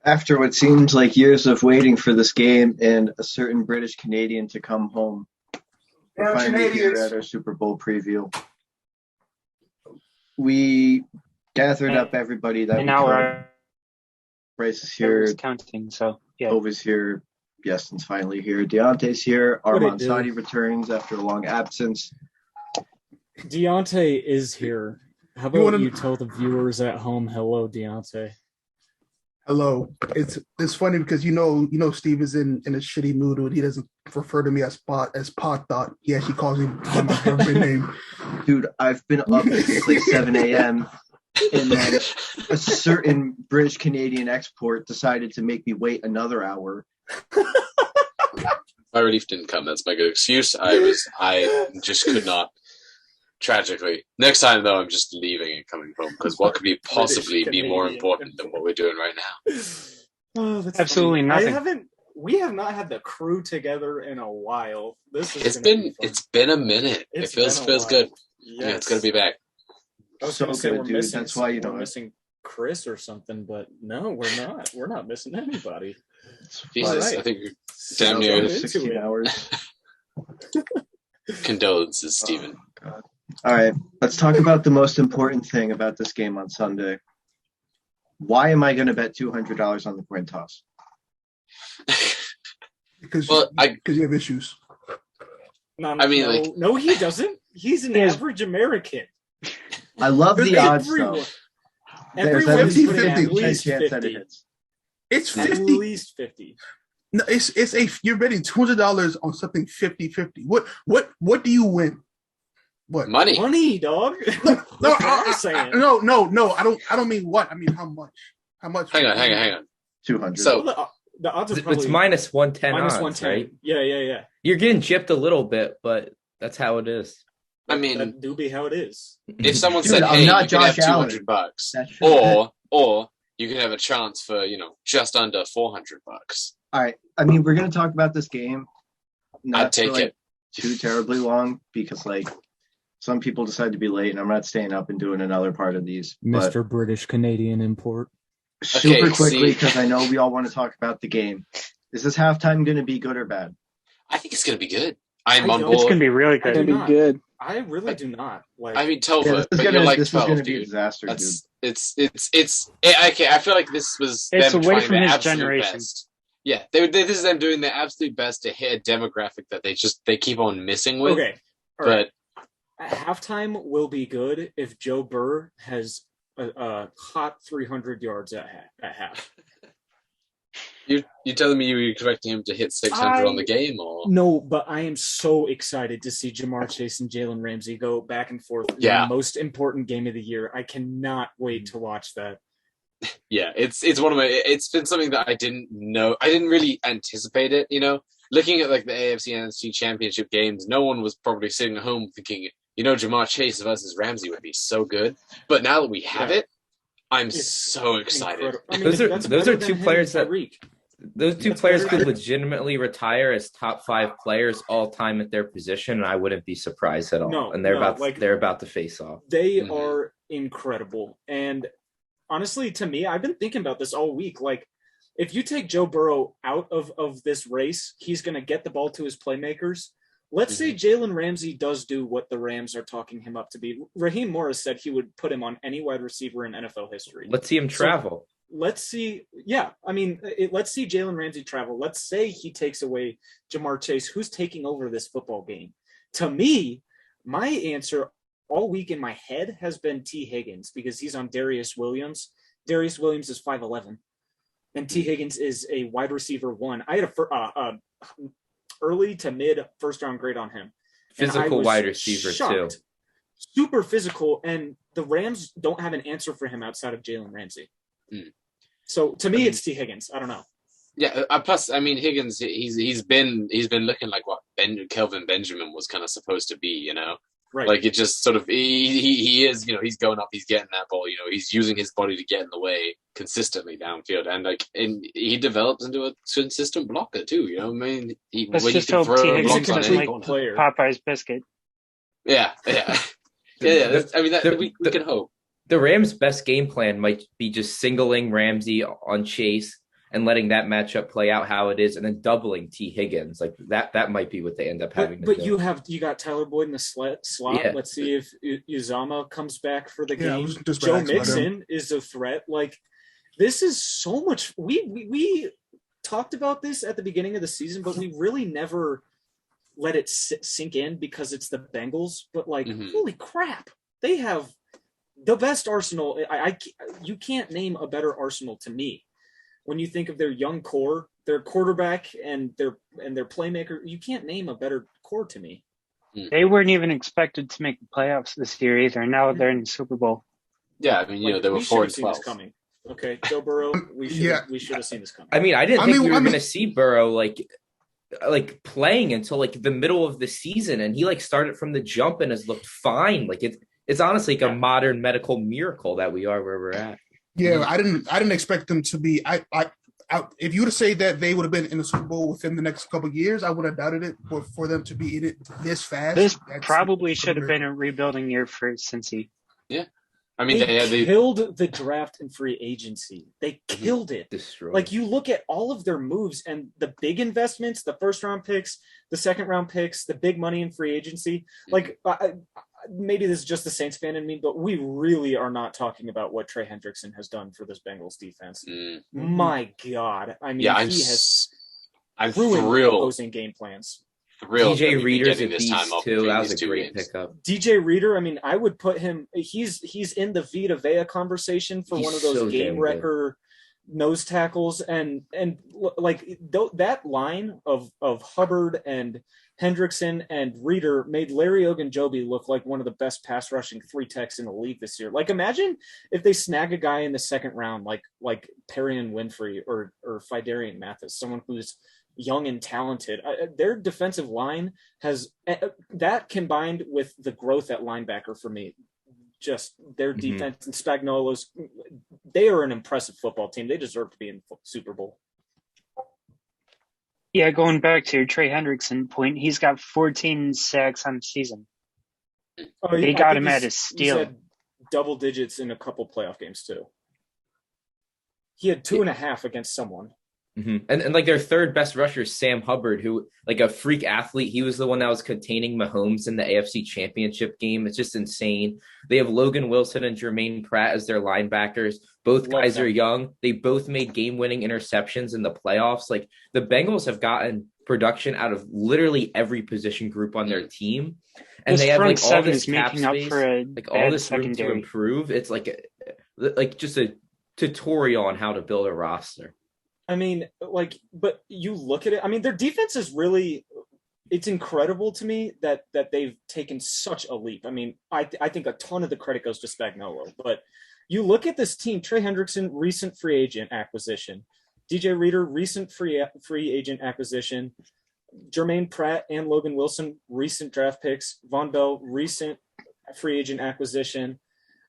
After what seems like years of waiting for this game and a certain British Canadian to come home, we're finally here at our Super Bowl preview. We gathered up everybody that we could. Bryce is here. Counting, so yeah. Tova's here. Yeston's finally here. Deontay's here. Armand Sadi returns after a long absence. Deontay is here. How about you tell the viewers at home, hello, Deontay. Hello. It's funny because you know Steve is in a shitty mood when he doesn't refer to me as Pot Thought. He actually calls me by my government name. Dude, I've been up since like 7 a.m. and then a certain British Canadian export decided to make me wait another hour. My relief didn't come. That's my good excuse. I just could not. Tragically. Next time, though, I'm just leaving and coming home because what could possibly be more important than what we're doing right now? Oh, that's absolutely nothing. We have not had the crew together in a while. It's been a minute. It feels good. Yes. Yeah, it's gonna be back. I was gonna say we're missing. That's why we're missing Chris or something, but no, we're not. We're not missing anybody. Jesus, right. I think you're damn near 16 hours. Condolences, Stephen. God. All right, let's talk about the most important thing about this game on Sunday. Why am I going to bet $200 on the coin toss? Because you have issues. No, he doesn't. He's an average American. I love the odds, though. There's at least 50% chance that it hits. It's 50. At least 50. No, you're betting $200 on something 50-50. What do you win? What? Money, dog. No, I don't mean what. I mean how much. How much? Hang on. 200. So the odds are probably it's minus 110 minus odds, 110. right? Yeah. You're getting gypped a little bit, but that's how it is. I mean, that do be how it is. If someone said, "Hey, you can have $200," or you can have a chance for just under $400. All right. I mean, we're gonna talk about this game. I'd take it too terribly long because some people decide to be late, and I'm not staying up and doing another part of these. Mr. British Canadian import. Super quickly, because I know we all want to talk about the game. Is this halftime going to be good or bad? I think it's going to be good. I'm on board. It's going to be really good. It's going to be good. I really do not. I mean, Tova, but you're like 12, going to be a disaster, dude. I feel like this was them trying from their his absolute generation. best. Yeah, this is them doing their absolute best to hit a demographic that they keep on missing with. Okay, but right. Halftime will be good if Joe Burr has a hot 300 yards at half. You telling me you were expecting him to hit 600 on the game, or no? But I am so excited to see Jamar Chase and Jalen Ramsey go back and forth in the most important game of the year. I cannot wait to watch that. Yeah, it's been something that I didn't know. I didn't really anticipate it. Looking at the AFC and NFC championship games, no one was probably sitting at home thinking, Jamar Chase versus Ramsey would be so good. But now that we have it, I'm so excited. I mean, those are two players that those two players could legitimately retire as top 5 players all time at their position, and I wouldn't be surprised at all. No, and they're about to face off. They are incredible. And honestly, to me, I've been thinking about this all week. If you take Joe Burrow out of this race, he's going to get the ball to his playmakers. Let's say Jalen Ramsey does do what the Rams are talking him up to be. Raheem Morris said he would put him on any wide receiver in NFL history. Let's see him travel. So, let's see Jalen Ramsey travel. Let's say he takes away Jamar Chase, who's taking over this football game. To me, my answer all week in my head has been T. Higgins because he's on Darius Williams. Darius Williams is 5'11", and T. Higgins is a wide receiver 1. I had a early to mid first round grade on him. Physical wide receiver too. Super physical, and the Rams don't have an answer for him outside of Jalen Ramsey. So to me, it's T. Higgins. I don't know. Yeah. Plus, I mean, Higgins, he's been looking like what Kelvin Benjamin was kind of supposed to be. Right. It just sort of he is, he's going up, he's getting that ball, he's using his body to get in the way consistently downfield, and he develops into a consistent blocker too. Let's just hope T. Higgins doesn't like Popeye's biscuit. Yeah. I mean, we can hope. the Rams' best game plan might be just singling Ramsey on Chase and letting that matchup play out how it is, and then doubling T. Higgins. Like that might be what they end up having. But you got Tyler Boyd in the slot. Yeah. Let's see if Uzama comes back for the game. Just Joe Mixon is a threat. Like, this is so much. We talked about this at the beginning of the season, but we really never let it sink in because it's the Bengals. But like, holy crap, they have the best arsenal. You can't name a better arsenal to me. When you think of their young core, their quarterback and their playmaker, you can't name a better core to me. They weren't even expected to make the playoffs this year either. Now they're in the Super Bowl. Yeah, I mean, they were 4-12. Coming. Okay, Joe Burrow, we should have seen this coming. I mean, I didn't think we were going to see Burrow like playing until like the middle of the season, and he like started from the jump and has looked fine. Like it's honestly like a modern medical miracle that we are where we're at. Yeah, I didn't expect them to be. If you were to say that they would have been in the Super Bowl within the next couple of years, I would have doubted it. But for them to be in it this fast, this probably should have been a rebuilding year for Cincy. Yeah, I mean they killed the draft and free agency. They killed it. Destroyed. Like, you look at all of their moves and the big investments, the first round picks, the second round picks, the big money in free agency. Like, maybe this is just the Saints fan in me, but we really are not talking about what Trey Hendrickson has done for this Bengals defense. My God. I mean, I'm ruined opposing game plans. DJ Reader's a beast too. That was a great pickup. DJ Reader, I mean, I would put him, he's in the Vita Vea conversation for one of those game wrecker nose tackles. And like that line of Hubbard and Hendrickson and Reader made Larry Ogunjobi look like one of the best pass rushing 3-techs in the league this year. Like, imagine if they snag a guy in the second round, like Perrion Winfrey or Fidarian Mathis, someone who's young and talented. Their defensive line has that combined with the growth at linebacker for me. Just their defense and Spagnuolo's, they are an impressive football team. They deserve to be in Super Bowl. Yeah, going back to your Trey Hendrickson point, he's got 14 sacks on the season. They got him at a steal. He's had double digits in a couple playoff games too. He had 2.5 against someone. And like their third best rusher is Sam Hubbard, who like a freak athlete. He was the one that was containing Mahomes in the AFC Championship game. It's just insane. They have Logan Wilson and Jermaine Pratt as their linebackers. Both guys are young. They both made game-winning interceptions in the playoffs. Like, the Bengals have gotten production out of literally every position group on their team. And they have like all this cap space, like all this room to improve. It's like just a tutorial on how to build a roster. I mean, like, but you look at it, I mean, their defense is really, it's incredible to me that they've taken such a leap. I mean, I think a ton of the credit goes to Spagnuolo, but you look at this team, Trey Hendrickson, recent free agent acquisition, DJ Reader, recent free agent acquisition, Jermaine Pratt and Logan Wilson, recent draft picks, Von Bell, recent free agent acquisition.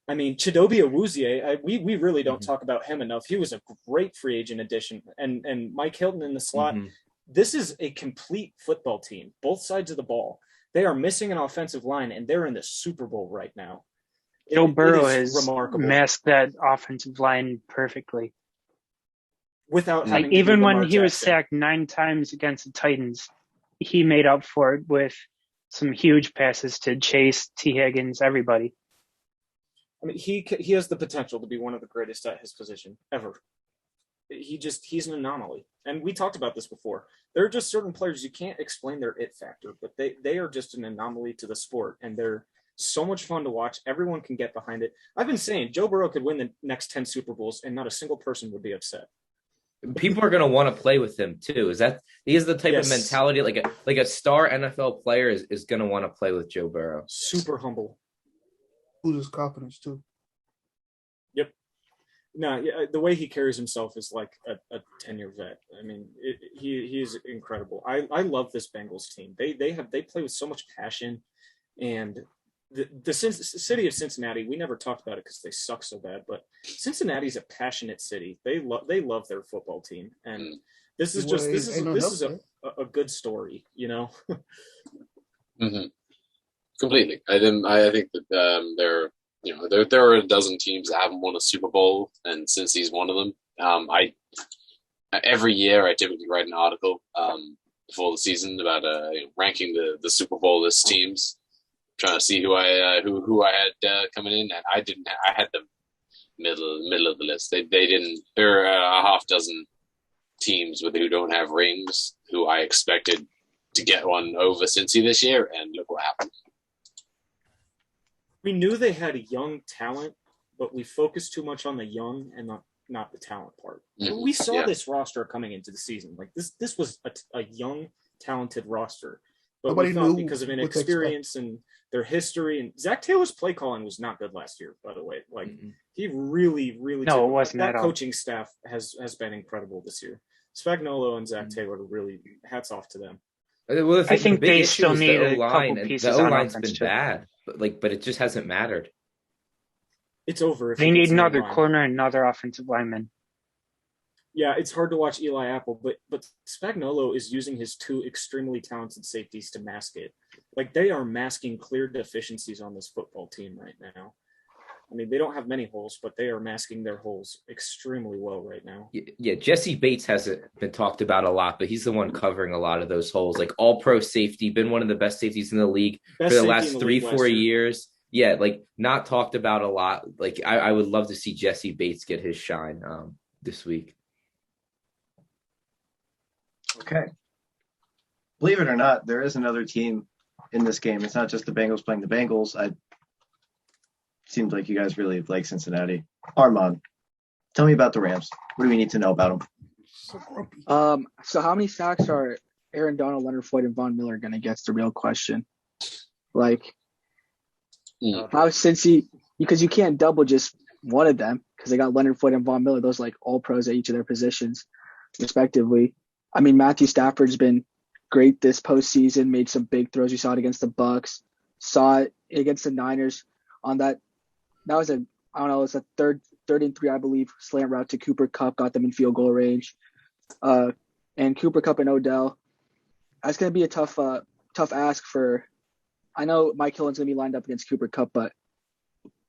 I mean, Chidobe Awuzie, we really don't talk about him enough. He was a great free agent addition. And Mike Hilton in the slot. This is a complete football team, both sides of the ball. They are missing an offensive line, and they're in the Super Bowl right now. Joe Burrow has masked that offensive line perfectly. Without having even when he was sacked 9 times against the Titans, he made up for it with some huge passes to Chase, T. Higgins, everybody. I mean, he has the potential to be one of the greatest at his position ever. He's an anomaly. And we talked about this before. There are just certain players you can't explain their it factor, but they are just an anomaly to the sport, and they're so much fun to watch. Everyone can get behind it. I've been saying Joe Burrow could win the next 10 Super Bowls, and not a single person would be upset. People are going to want to play with him too. He has the type of mentality like a star NFL player is going to want to play with Joe Burrow. Super humble. Loses confidence too. Yep. No, the way he carries himself is like a 10-year vet. I mean, he is incredible. I love this Bengals team. They play with so much passion, and the city of Cincinnati. We never talked about it because they suck so bad, but Cincinnati's a passionate city. They love their football team, and this is a good story, you know. Completely. I think that there are a dozen teams that haven't won a Super Bowl, and since he's one of them, every year I typically write an article before the season about ranking the Super Bowl list teams, trying to see who I had coming in, and I had them middle of the list. They didn't. There are a half dozen teams who don't have rings who I expected to get one over Cincy this year, and look what happened. We knew they had a young talent, but we focused too much on the young and not the talent part. Mm-hmm. We saw this roster coming into the season. Like this was a young, talented roster, but Nobody we thought knew because of what to inexperience and their history, and Zach Taylor's play calling was not good last year, by the way. Like he really No, it wasn't that at all. coaching staff has been incredible this year. Spagnuolo and Zach Taylor, really hats off to them. Well, I think the big they issue still was need the a O-line, couple and pieces the on O-line's offense, been too. bad, but it just hasn't mattered. It's over. If They he need gets an another O-line. corner and another offensive lineman. Yeah, it's hard to watch Eli Apple, but Spagnuolo is using his two extremely talented safeties to mask it. Like they are masking clear deficiencies on this football team right now. I mean, they don't have many holes, but they are masking their holes extremely well right now. Yeah, Jesse Bates hasn't been talked about a lot, but he's the one covering a lot of those holes. Like all-pro safety, been one of the best safeties in the league Best for the safety last in the 3, league last 4 year. years. Yeah, like not talked about a lot. Like I would love to see Jesse Bates get his shine this week. Okay. Believe it or not, there is another team in this game. It's not just the Bengals playing the Bengals. Seems like you guys really like Cincinnati. Armand, tell me about the Rams. What do we need to know about them? So grumpy. So how many sacks are Aaron Donald, Leonard Floyd, and Von Miller going to get? Is the real question. Like, how Cincy, because you can't double just one of them because they got Leonard Floyd and Von Miller. Those like all pros at each of their positions, respectively. I mean, Matthew Stafford's been great this postseason. Made some big throws. We saw it against the Bucks. Saw it against the Niners on that. That was it's a third and 3, I believe, slant route to Cooper Kupp, got them in field goal range. And Cooper Kupp and Odell. That's going to be a tough ask for. I know Mike Hilton's going to be lined up against Cooper Kupp, but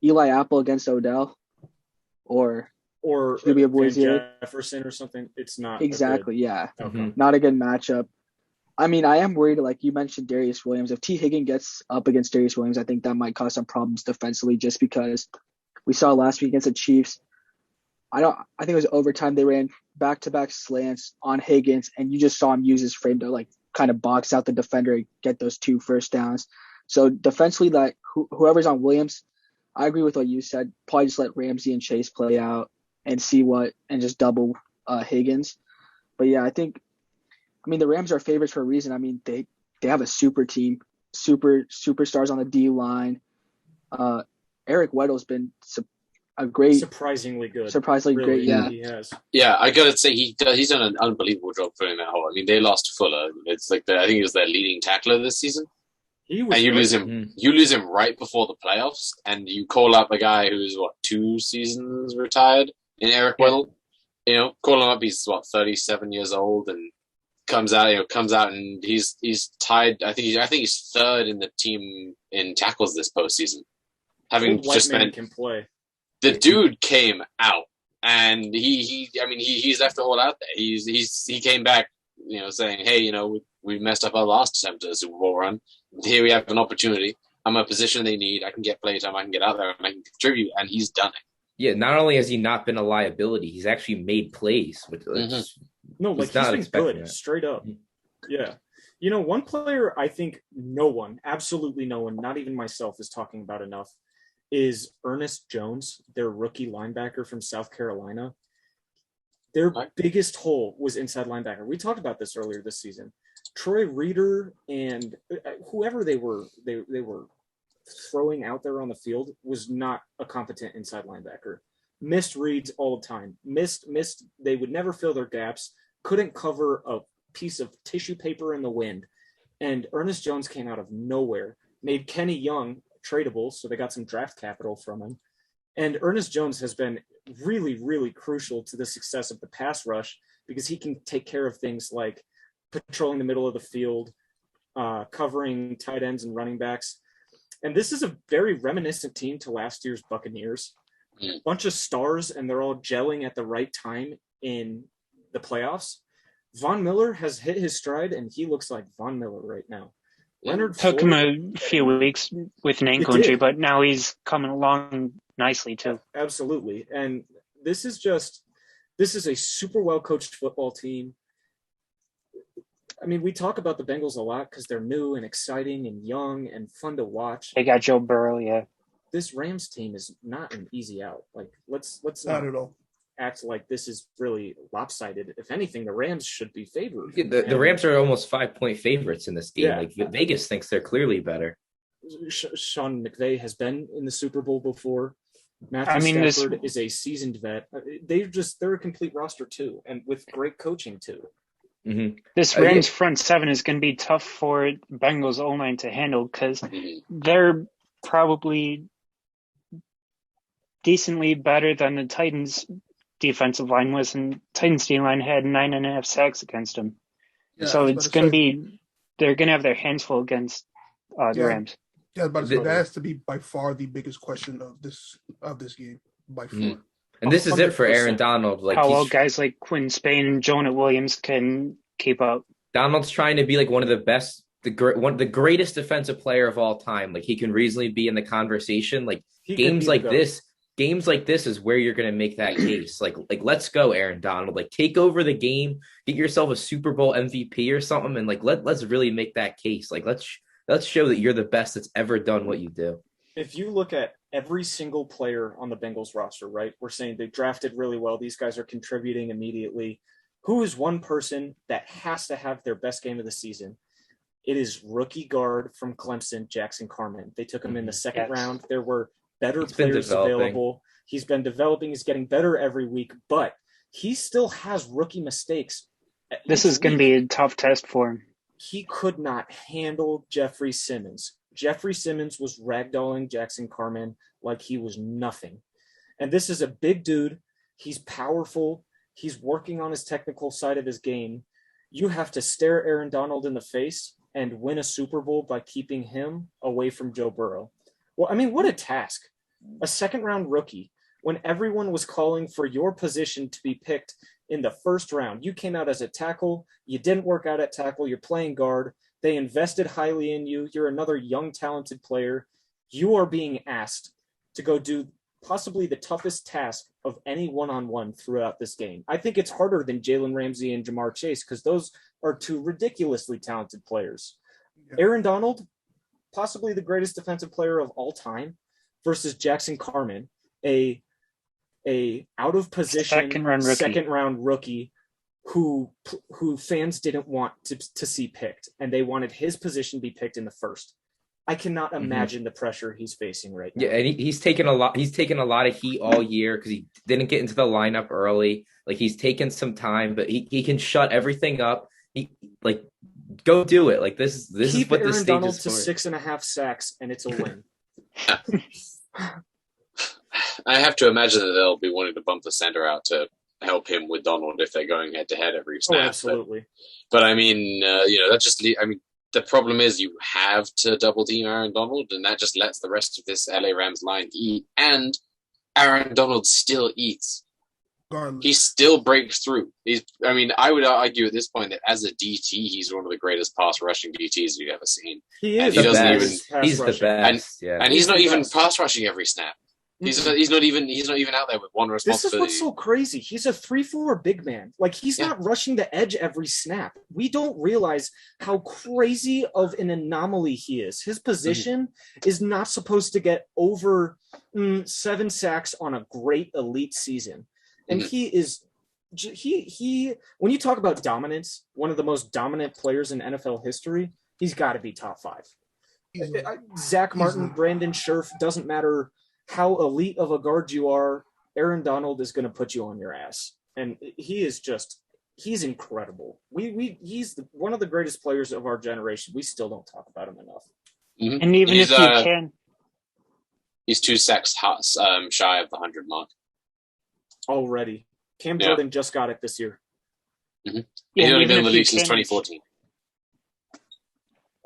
Eli Apple against Odell, or maybe a Van Jefferson or something. It's not exactly. Yeah, okay. Not a good matchup. I mean, I am worried, like you mentioned, Darius Williams. If T. Higgins gets up against Darius Williams, I think that might cause some problems defensively just because we saw last week against the Chiefs. I think it was overtime. They ran back-to-back slants on Higgins, and you just saw him use his frame to like kind of box out the defender and get those 2 first downs. So defensively, like whoever's on Williams, I agree with what you said. Probably just let Ramsey and Chase play out and and just double Higgins. But yeah, I mean, the Rams are favorites for a reason. I mean, they have a super team, superstars on the D line. Eric Weddle's been surprisingly good. Surprisingly really, great, yeah. He has. Yeah, I gotta say he's done an unbelievable job filling that hole. I mean, they lost Fuller. It's like I think he was their leading tackler this season. And you lose him. You lose him right before the playoffs, and you call up a guy who's 2 seasons retired in Eric Weddle. You know, call him up. He's 37 years old, and comes out and he's tied. I think he's third in the team in tackles this postseason. Having just spent, can play. The dude came out, and he's left it all out there. He came back, saying, hey, we messed up our last attempt at a Super Bowl run. Here we have an opportunity. I'm in a position they need. I can get playtime. I can get out there and I can contribute, and he's done it. Yeah, not only has he not been a liability, he's actually made plays. Which he's been good, that. Straight up. Yeah. One player I think absolutely no one, not even myself, is talking about enough is Ernest Jones, their rookie linebacker from South Carolina. Their biggest hole was inside linebacker. We talked about this earlier this season. Troy Reeder and whoever they were throwing out there on the field was not a competent inside linebacker. Missed reads all the time. Missed. They would never fill their gaps. Couldn't cover a piece of tissue paper in the wind. And Ernest Jones came out of nowhere, made Kenny Young tradable, so they got some draft capital from him. And Ernest Jones has been really, really crucial to the success of the pass rush because he can take care of things like patrolling the middle of the field, covering tight ends and running backs. And this is a very reminiscent team to last year's Buccaneers. Bunch of stars, and they're all gelling at the right time in the playoffs. Von Miller has hit his stride, and he looks like Von Miller right now. Leonard Took Floyd, him a few weeks with an ankle It did. injury, but now he's coming along nicely too. Absolutely. And this is a super well coached football team. I mean, we talk about the Bengals a lot because they're new and exciting and young and fun to watch. They got Joe Burrow, yeah. This Rams team is not an easy out. Like, let's Not not at all. act like this is really lopsided. If anything, the Rams should be favored. The Rams are almost 5-point favorites in this game. Yeah. Like Vegas thinks they're clearly better. Sean McVay has been in the Super Bowl before. Matthew Stafford is a seasoned vet. They're a complete roster too, and with great coaching too. Mm-hmm. This Rams front seven is going to be tough for Bengals O-line to handle because they're probably decently better than the Titans defensive line was, and Titans D line had 9.5 sacks against them. Yeah, So I was it's about to going to say- be, they're going to have their hands full against the Yeah. Rams. Yeah, but that has to be by far the biggest question of this game. By far. Mhm. And this is it for 100%. Aaron Donald. Like How well he's, guys like Quinn Spain and Jonah Williams can keep up. Donald's trying to be like one of the best, the greatest defensive player of all time. Like he can reasonably be in the conversation. Like He can games be like the this, is where you're going to make that case. Like let's go, Aaron Donald. Like take over the game, get yourself a Super Bowl MVP or something, and like let's really make that case. Like let's show that you're the best that's ever done what you do. If you look at every single player on the Bengals roster, right? We're saying they drafted really well. These guys are contributing immediately. Who is one person that has to have their best game of the season? It is rookie guard from Clemson, Jackson Carman. They took him in the second Yes. round. There were better He's been players developing. available. He's been developing. He's getting better every week, but he still has rookie mistakes. This each is going to week. be a tough test for him. He could not handle Jeffrey Simmons. Jeffrey Simmons was ragdolling Jackson Carman like he was nothing. And this is a big dude. He's powerful. He's working on his technical side of his game. You have to stare Aaron Donald in the face and win a Super Bowl by keeping him away from Joe Burrow. Well, I mean, what a task. A second-round rookie, when everyone was calling for your position to be picked in the first round. You came out as a tackle. You didn't work out at tackle. You're playing guard. They invested highly in you. You're another young, talented player. You are being asked to go do possibly the toughest task of any one-on-one throughout this game. I think it's harder than Jalen Ramsey and Jamar Chase because those are two ridiculously talented players. Yeah. Aaron Donald, possibly the greatest defensive player of all time, versus Jackson Carman, a out of position second round rookie who fans didn't want to see picked, and they wanted his position to be picked in the first. I cannot imagine the pressure he's facing right now. Yeah, and he's taken a lot. He's taken a lot of heat all year because he didn't get into the lineup early. Like he's taken some time, but he can shut everything up. He like go do it. Like this Keep is what Aaron this stage Donald is to for. 6.5 sacks, and it's a win. I have to imagine that they'll be wanting to bump the center out to help him with Donald if they're going head to head every Oh, snap. absolutely. But I mean, that just. I mean, the problem is you have to double team Aaron Donald, and that just lets the rest of this LA Rams line eat. And Aaron Donald still eats. Regardless. He still breaks through. I would argue at this point that as a DT, he's one of the greatest pass rushing DTs you've ever seen. He And is he the doesn't best even- pass He's the rusher. best. Yeah. And he's not the even best. pass rushing every snap. He's not even out there with one This is responsibility. what's so crazy. He's a 3-4 big man. Like he's not rushing the edge every snap. We don't realize how crazy of an anomaly he is. His position is not supposed to get over 7 sacks on a great elite season. And he is he when you talk about dominance, one of the most dominant players in NFL history, he's got to be top 5. Easily. Zach Martin, Easily. Brandon Scherf, doesn't matter how elite of a guard you are, Aaron Donald is going to put you on your ass. And he's incredible. He's one of the greatest players of our generation. We still don't talk about him enough. Mhm. And even He's, if you can, He's 2 sacks shy of the 100 mark. Already. Cam Yeah. Jordan just got it this year. He's yeah, only even been in the if you league since can- 2014.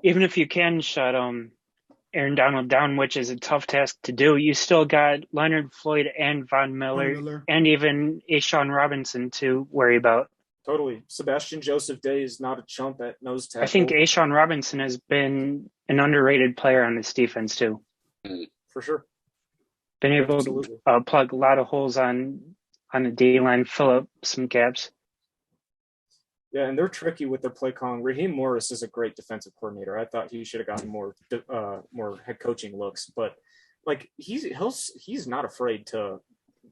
even if you can shut Aaron Donald down, which is a tough task to do. You still got Leonard Floyd and Von Miller, and even Ashawn Robinson to worry about. Totally. Sebastian Joseph Day is not a chump at nose tackle. I think Ashawn Robinson has been an underrated player on this defense too. For sure. Been able Absolutely. to plug a lot of holes on the D line, fill up some gaps. Yeah, and they're tricky with their play calling. Raheem Morris is a great defensive coordinator. I thought he should have gotten more head coaching looks, but like he's not afraid to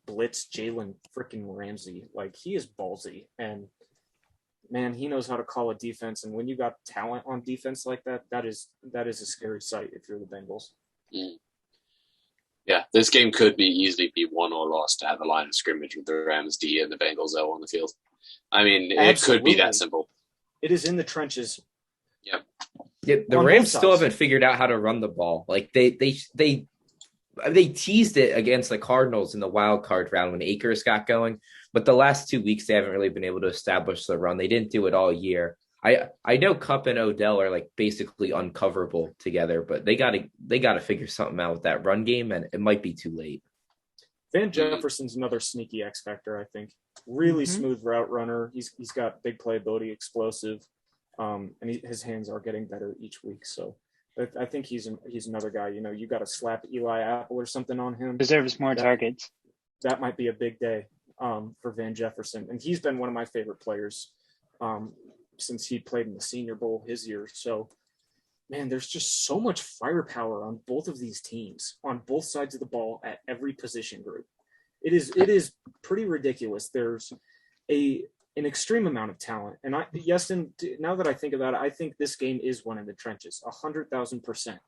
blitz Jalen freaking Ramsey. Like he is ballsy, and man, he knows how to call a defense. And when you got talent on defense like that, that is a scary sight if you're the Bengals. Yeah, this game could easily be won or lost at the line of scrimmage with the Rams D and the Bengals L on the field. I mean, it could be that simple. It is in the trenches. Yeah. The Rams still haven't figured out how to run the ball. Like they teased it against the Cardinals in the wild card round when Akers got going, but the last 2 weeks they haven't really been able to establish the run. They didn't do it all year. I know Kupp and Odell are like basically uncoverable together, but they gotta figure something out with that run game, and it might be too late. Van Jefferson's another sneaky X factor, I think. Really smooth route runner. He's got big playability, explosive, and his hands are getting better each week. So I think he's another guy. You know, you got to slap Eli Apple or something on him. Deserves more targets. That might be a big day for Van Jefferson, and he's been one of my favorite players since he played in the Senior Bowl his year. So. Man, there's just so much firepower on both of these teams, on both sides of the ball at every position group. It is pretty ridiculous. There's an extreme amount of talent. And now that I think about it, I think this game is one in the trenches, 100,000%.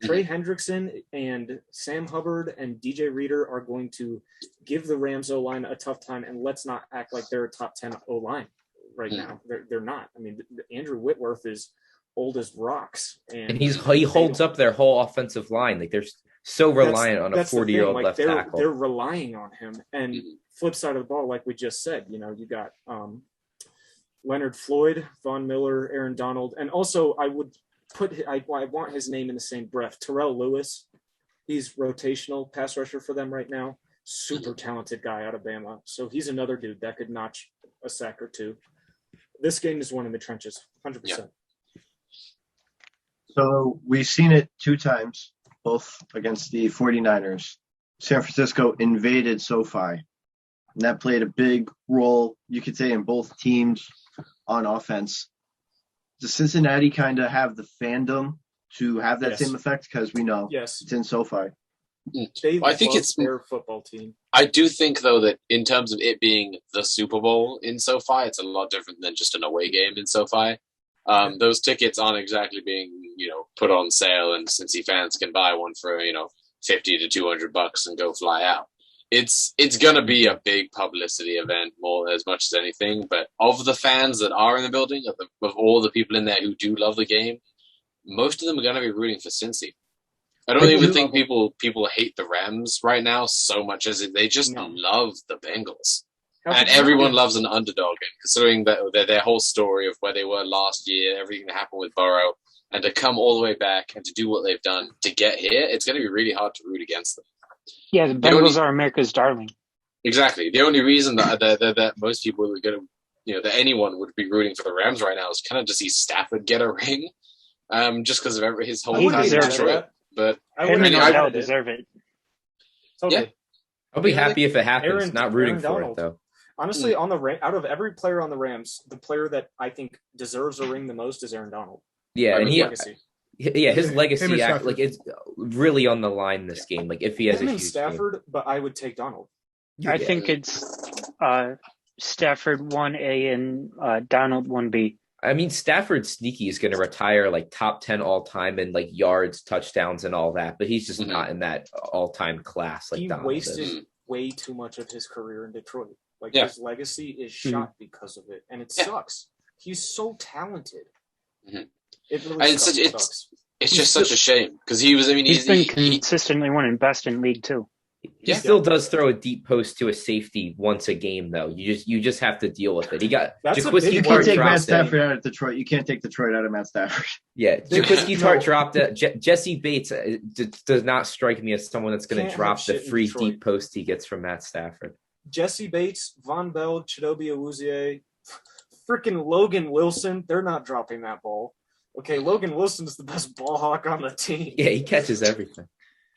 Trey Hendrickson and Sam Hubbard and DJ Reader are going to give the Rams O-line a tough time, and let's not act like they're a top 10 O-line right now. They're not. I mean, Andrew Whitworth is old as rocks, and he holds up their whole offensive line. Like they're so reliant on a 40-year-old like left tackle. They're relying on him. And flip side of the ball, like we just said, you know, you got Leonard Floyd, Von Miller, Aaron Donald, and also I want his name in the same breath. Terrell Lewis, he's rotational pass rusher for them right now. Super talented guy out of Bama, so he's another dude that could notch a sack or two. This game is one in the trenches, 100%. Yeah. So we've seen it 2 times, both against the 49ers. San Francisco invaded SoFi, and that played a big role, you could say, in both teams on offense. Does Cincinnati kind of have the fandom to have that same effect? Because we know it's in SoFi. I think it's their football team. I do think, though, that in terms of it being the Super Bowl in SoFi, it's a lot different than just an away game in SoFi. Those tickets aren't exactly being, put on sale, and Cincy fans can buy one for, $50 to $200 and go fly out. It's gonna be a big publicity event more as much as anything. But of the fans that are in the building, of all the people in there who do love the game, most of them are gonna be rooting for Cincy. I don't even think people hate the Rams right now so much as they just love the Bengals. And everyone loves an underdog. And considering that their whole story of where they were last year, everything that happened with Burrow, and to come all the way back and to do what they've done to get here, it's going to be really hard to root against them. Yeah, the Bengals are America's darling. Exactly. The only reason that most people are going to, that anyone would be rooting for the Rams right now is kind of to see Stafford get a ring, just because of his whole time in Detroit. But I deserve it. Totally. Yeah. I'll be happy if it happens. Not rooting for it though. Honestly, out of every player on the Rams, the player that I think deserves a ring the most is Aaron Donald. Yeah, and his legacy it's really on the line this game. Like if he has a huge Stafford, game. But I would take Donald. I think it's Stafford 1A and Donald 1B. I mean, Stafford sneaky is going to retire like top 10 all time in like yards, touchdowns, and all that, but he's just not in that all time class. Like he Donald wasted is. way too much of his career in Detroit. His legacy is shot because of it, and it sucks. He's so talented. It really sucks. It's just such a shame because he was. I mean, he's been consistently winning best in league too. He still does throw a deep post to a safety once a game, though. You just have to deal with it. He got Jaquiski You Tart can't take Matt dropped it. Stafford out of Detroit. You can't take Detroit out of Matt Stafford. Yeah, Jaquiski Tart dropped it. Jesse Bates does not strike me as someone that's going to drop the free deep post he gets from Matt Stafford. Jesse Bates, Von Bell, Chidobe Awuzie, freaking Logan Wilson, they're not dropping that ball. Okay, Logan Wilson is the best ball hawk on the team. Yeah, he catches everything.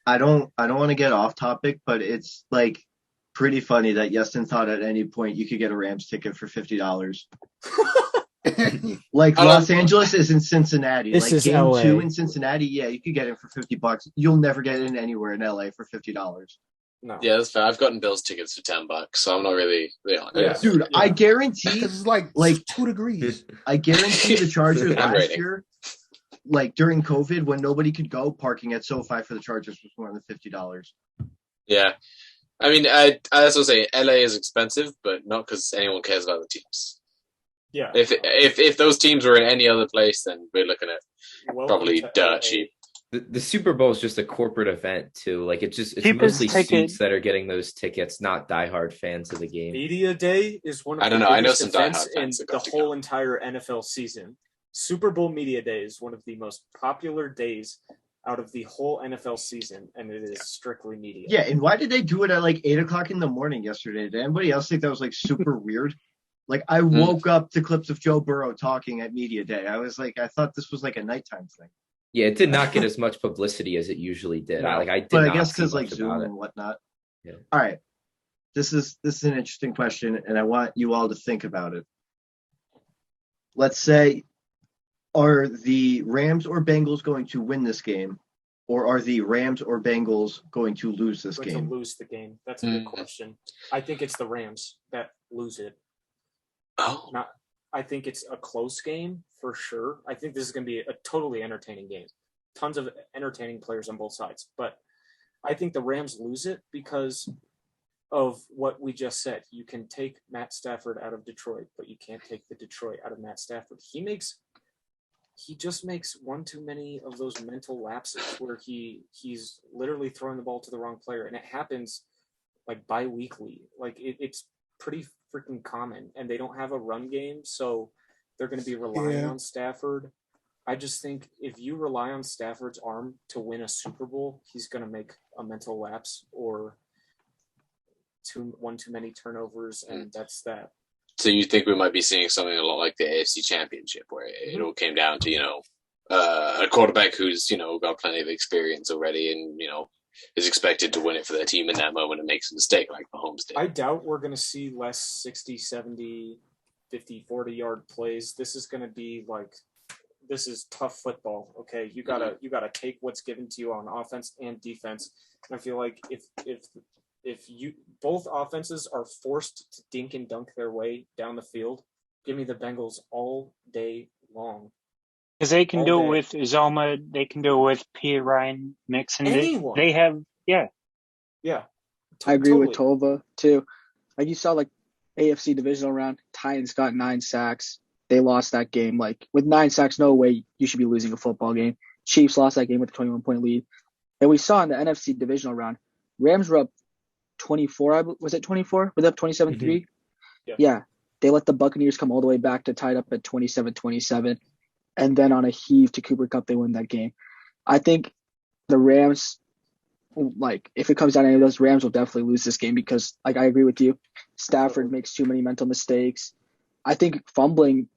I don't want to get off topic, but it's like pretty funny that Yeston thought at any point you could get a Rams ticket for $50. Like Los Angeles is in Cincinnati. This like is game LA. 2 in Cincinnati, yeah, you could get it for $50. You'll never get in anywhere in LA for $50. No. Yeah, that's fair. I've gotten Bills tickets for $10, so I'm not really. Dude, I guarantee It's like 2 degrees. I guarantee the Chargers I'm last rating. year, like during COVID when nobody could go, parking at SoFi for the Chargers was more than $50. Yeah, I mean, I also say LA is expensive, but not because anyone cares about the teams. Yeah. If those teams were in any other place, then we're looking at probably dirt cheap. The Super Bowl is just a corporate event too. Like it's Cheapest mostly ticket. suits that are getting those tickets, not diehard fans of the game. Media Day is one of I the don't know. I know biggest some events diehard in fans that the got to whole go. entire NFL season. Super Bowl Media Day is one of the most popular days out of the whole NFL season, and it is strictly media. Yeah, and why did they do it at like 8:00 in the morning yesterday? Did anybody else think that was like super weird? Like I woke up to clips of Joe Burrow talking at Media Day. I was like, I thought this was like a nighttime thing. Yeah, it did not get as much publicity as it usually did. No. I did But not I guess see because like much Zoom about it. and whatnot. Yeah. All right. This is an interesting question, and I want you all to think about it. Let's say, are the Rams or Bengals going to win this game, or are the Rams or Bengals going to lose this Going game? to lose the game. That's a good question. I think it's the Rams that lose it. Oh, I think it's a close game for sure. I think this is going to be a totally entertaining game. Tons of entertaining players on both sides. But I think the Rams lose it because of what we just said. You can take Matt Stafford out of Detroit, but you can't take the Detroit out of Matt Stafford. He just makes one too many of those mental lapses where he's literally throwing the ball to the wrong player. And it happens like bi-weekly. Like it's pretty freaking common, and they don't have a run game, so they're going to be relying on Stafford. I just think if you rely on Stafford's arm to win a Super Bowl, he's going to make a mental lapse or one too many turnovers, and that's that. so you think we might be seeing something a lot like the AFC Championship, where it all came down to a quarterback who's got plenty of experience already, and is expected to win it for their team in that moment and makes a mistake like Mahomes did. I doubt we're going to see less 60, 70, 50, 40-yard plays. This is going to be like – this is tough football, okay? You gotta take what's given to you on offense and defense. And I feel like if you both offenses are forced to dink and dunk their way down the field, give me the Bengals all day long. Because they can All do day. it with Zoma, they can do it with P. Ryan Mixon. Anyone. They have, yeah. Yeah. I agree with Totally. Tova too. Like you saw, like AFC divisional round, Titans got 9 sacks. They lost that game. Like with 9 sacks, no way you should be losing a football game. Chiefs lost that game with a 21-point lead. And we saw in the NFC divisional round, Rams were up 24. Was it 24? Was it up 27-3? Yeah. They let the Buccaneers come all the way back to tied up at 27-27. And then on a heave to Cooper Kupp, they win that game. I think the Rams, like, if it comes down to any of those, Rams will definitely lose this game because, like, I agree with you. Stafford makes too many mental mistakes. I think fumbling's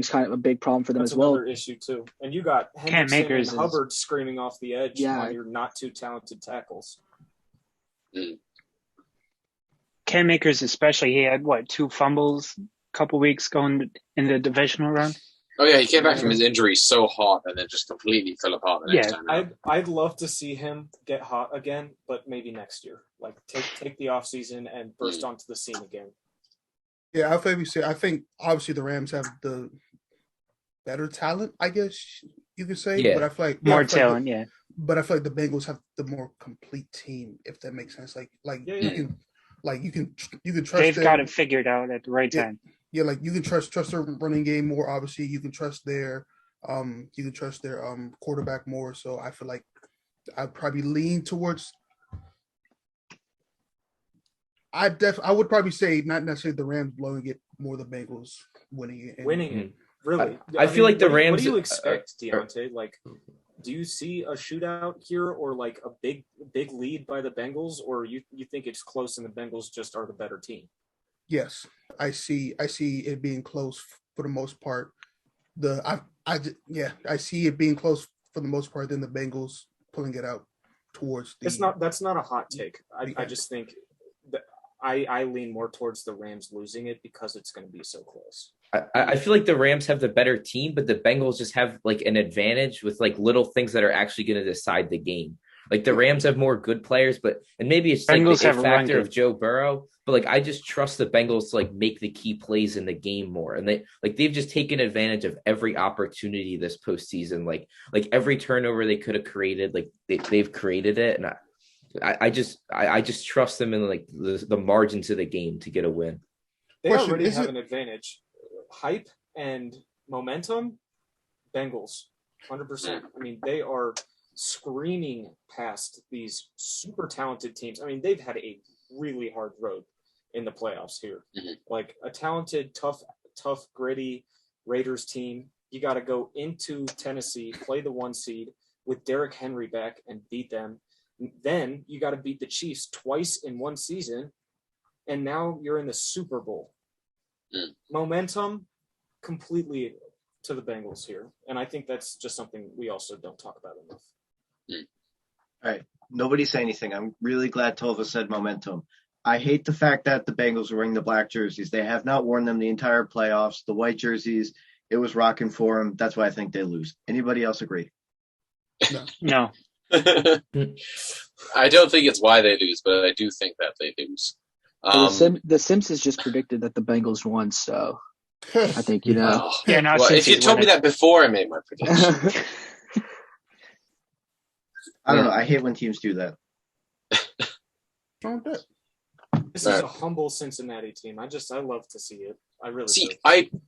kind of a big problem for them That's as well. another issue, too. And you got Cam Hendrickson Akers and is- Hubbard screaming off the edge Yeah. on your not too talented tackles. Cam Akers especially, he had, 2 fumbles a couple weeks going in the divisional round? Oh yeah, he came back from his injury so hot and then just completely fell apart the next time out. I'd love to see him get hot again, but maybe next year. Like take the off season and burst onto the scene again. Yeah, I think obviously the Rams have the better talent, I guess you could say. Yeah. But I feel like More I feel like talent, yeah. But I feel like the Bengals have the more complete team, if that makes sense. You can trust. They've them. got it figured out at the right time. Yeah, like you can trust their running game more. Obviously, you can trust their quarterback more. So I feel like I'd probably lean towards I would probably say not necessarily the Rams blowing it, more the Bengals winning it. Winning it, really. I feel like the what Rams. do you expect, Deontay? Like, do you see a shootout here, or like a big lead by the Bengals, or you think it's close and the Bengals just are the better team? Yes, I see it being close for the most part. I see it being close for the most part. Then the Bengals pulling it out towards the. That's not a hot take. I just think that I lean more towards the Rams losing it because it's going to be so close. I feel like the Rams have the better team, but the Bengals just have like an advantage with like little things that are actually going to decide the game. Like the Rams have more good players, and maybe it's like Bengals the have a factor run of Joe Burrow. But like I just trust the Bengals to like make the key plays in the game more, and they've just taken advantage of every opportunity this postseason. Like every turnover they could have created, like they've created it, and I just trust them in like the margins of the game to get a win. They already have an advantage. Hype and momentum, Bengals, 100%. I mean, they are screaming past these super talented teams. I mean, they've had a really hard road in the playoffs here. Mhm. Like a talented, tough, gritty Raiders team. You got to go into Tennessee, play the 1 seed with Derrick Henry back and beat them. Then you got to beat the Chiefs twice in 1 season. And now you're in the Super Bowl. Momentum completely to the Bengals here. And I think that's just something we also don't talk about enough. All right. Nobody say anything. I'm really glad Tova said momentum. I hate the fact that the Bengals are wearing the black jerseys. They have not worn them the entire playoffs. The white jerseys, it was rocking for them. That's why I think they lose. Anybody else agree? No. I don't think it's why they lose, but I do think that they lose. The Simpsons just predicted that the Bengals won, so I think Yeah, no, well, if you told me winning. that before I made my prediction. I don't know. I hate when teams do that. This is a humble Cincinnati team. I love to see it. I really See, do.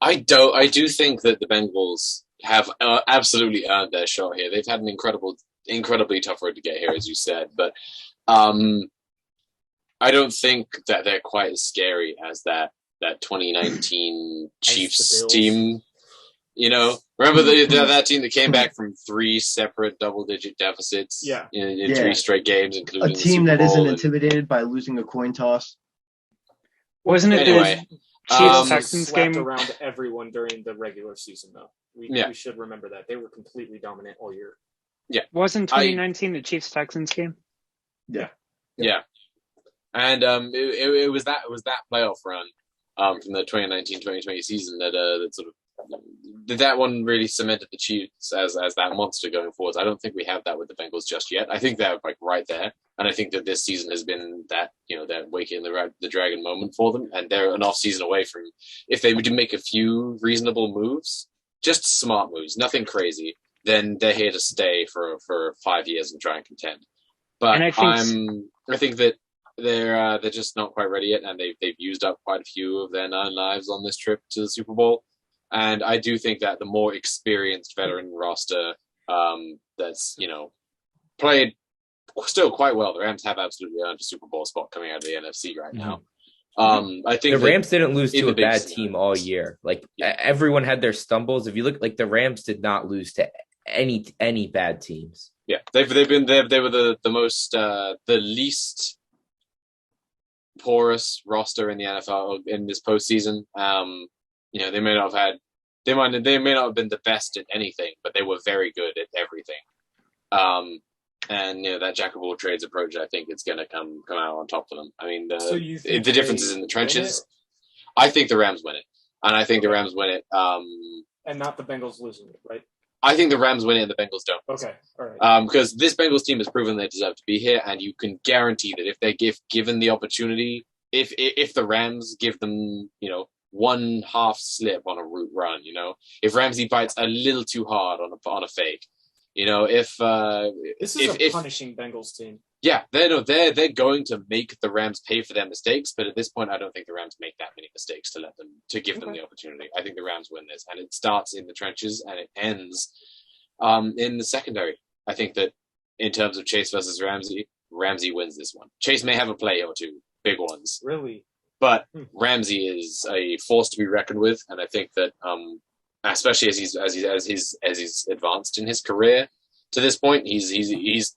I do think that the Bengals have absolutely earned their shot here. They've had an incredibly tough road to get here, as you said, but I don't think that they're quite as scary as that 2019 Chiefs team. You know, remember that team that came back from 3 separate double-digit deficits in 3 straight games, including a team the Super that isn't Bowl intimidated by losing a coin toss. Wasn't it Anyway, the Chiefs Texans Slapped game? around everyone during the regular season, though. We should remember that. They were completely dominant all year. Wasn't 2019 the Chiefs Texans game? Yeah. And it was that playoff run from the 2019-2020 season that sort of that one really cemented the Chiefs as that monster going forward. I don't think we have that with the Bengals just yet. I think they're like right there, and I think that this season has been that that waking the dragon moment for them, and they're an off season away from, if they would make a few reasonable moves, just smart moves, nothing crazy, then they're here to stay for 5 years and try and contend. But And I think that they're just not quite ready yet, and they've used up quite a few of their 9 lives on this trip to the Super Bowl. And I do think that the more experienced veteran roster that's played still quite well. The Rams have absolutely earned a Super Bowl spot coming out of the NFC right now. I think the Rams didn't lose to a bad season, team all year. Like everyone had their stumbles. If you look, like the Rams did not lose to any bad teams. Yeah, they were the most the least porous roster in the NFL in this postseason. They may not have been the best at anything, but they were very good at everything. And that jack of all trades approach, I think it's going to come out on top for them. I mean, the differences in the trenches. I think the Rams win it, and I think the Rams win it. And not the Bengals losing it, right? I think the Rams win it and the Bengals don't. Okay, all right. Because this Bengals team has proven they deserve to be here, and you can guarantee that if they given the opportunity, if the Rams give them, one half slip on a route run, if Ramsey bites a little too hard on a fake, this is a punishing Bengals team. Yeah, they're going to make the Rams pay for their mistakes, but at this point, I don't think the Rams make that many mistakes to give them the opportunity. I think the Rams win this, and it starts in the trenches and it ends in the secondary. I think that in terms of Chase versus Ramsey, Ramsey wins this one. Chase may have a play or two, big ones. Really? But Ramsey is a force to be reckoned with, and I think that especially as he's advanced in his career to this point, he's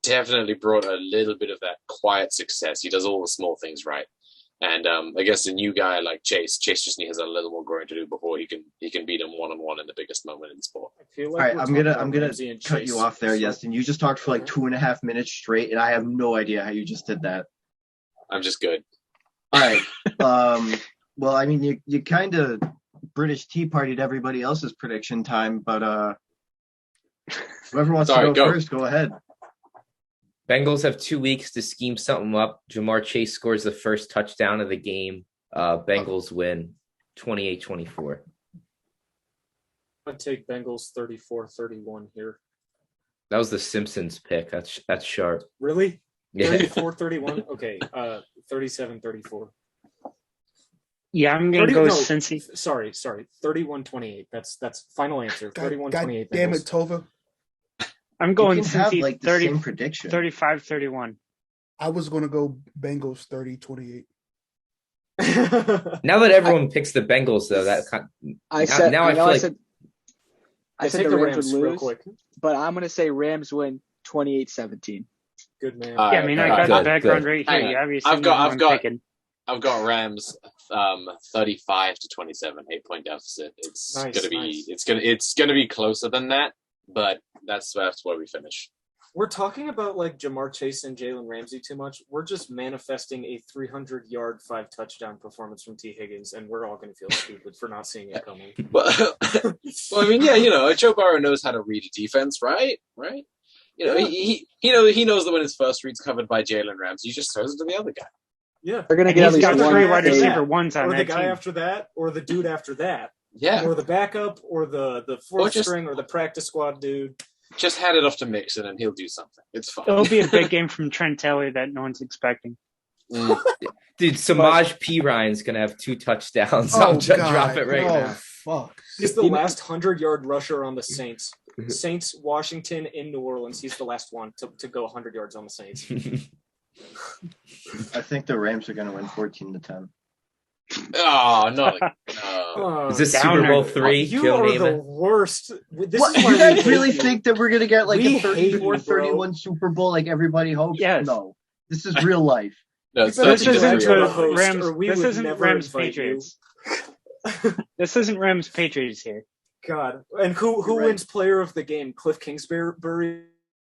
definitely brought a little bit of that quiet success. He does all the small things right. And I guess a new guy like Chase just has a little more growing to do before he can beat him one-on-one in the biggest moment in sport. I feel All like right, I'm gonna cut you off there, Yestin. You just talked for like 2.5 minutes straight, and I have no idea how you just did that. I'm just good. All right. Well, I mean, you kind of British Tea Partied everybody else's prediction time, but whoever wants to go first, go ahead. Bengals have 2 weeks to scheme something up. Jamar Chase scores the first touchdown of the game. Bengals win 28-24. I'd take Bengals 34-31 here. That was the Simpsons pick. That's sharp. Really? Yeah. 34-31? Okay. 37-34. Yeah, I'm going to go Cincy. Sorry. 31-28. That's final answer. 31-28. God damn it, Tova. I'm going you can Cincy have, like, the 30, same prediction. 35-31. I was going to go Bengals 30-28. Now that everyone picks the Bengals, though, I said the Rams would lose, but I'm going to say Rams win 28-17. Good man. Yeah, I mean, I got the background right here. You obviously I've got Rams 35-27, 8-point deficit. It's gonna be closer than that, but that's where we finish. We're talking about like Jamar Chase and Jalen Ramsey too much. We're just manifesting a 300-yard, 5-touchdown performance from T. Higgins, and we're all going to feel stupid for not seeing it coming. Well, I mean, yeah, Joe Burrow knows how to read a defense, right? He knows that when his first read's covered by Jalen Ramsey, he just throws it to the other guy. Yeah, they're going to get at least got one 3 wide receiver ones on or that the guy team. after that, or the dude after that. Yeah, or the backup, or the fourth string, or the practice squad dude. Just hand it off to Mixon, and he'll do something. It's fine. It'll be a big game from Trent Taylor that no one's expecting. Dude, Samaj P. Ryan's going to have 2 touchdowns. Oh, I'll God. drop it right now. Fuck. He's the last 100-yard rusher on the Saints. Saints, Washington, in New Orleans. He's the last one to go 100 yards on the Saints. I think the Rams are going to win 14-10. Oh, no. Is this Super Bowl 3? You Joe are Namath? the worst. This What? is why You guys we really hate think that we're going to get like We a hate you, 34-31 Super Bowl like everybody hopes? Yes. No. This is real life. No, This This isn't isn't the the host, Rams. or we This would isn't never Rams invite you. Patriots. This isn't Rams Patriots here. God. And who You're right. wins player of the game? Cliff Kingsbury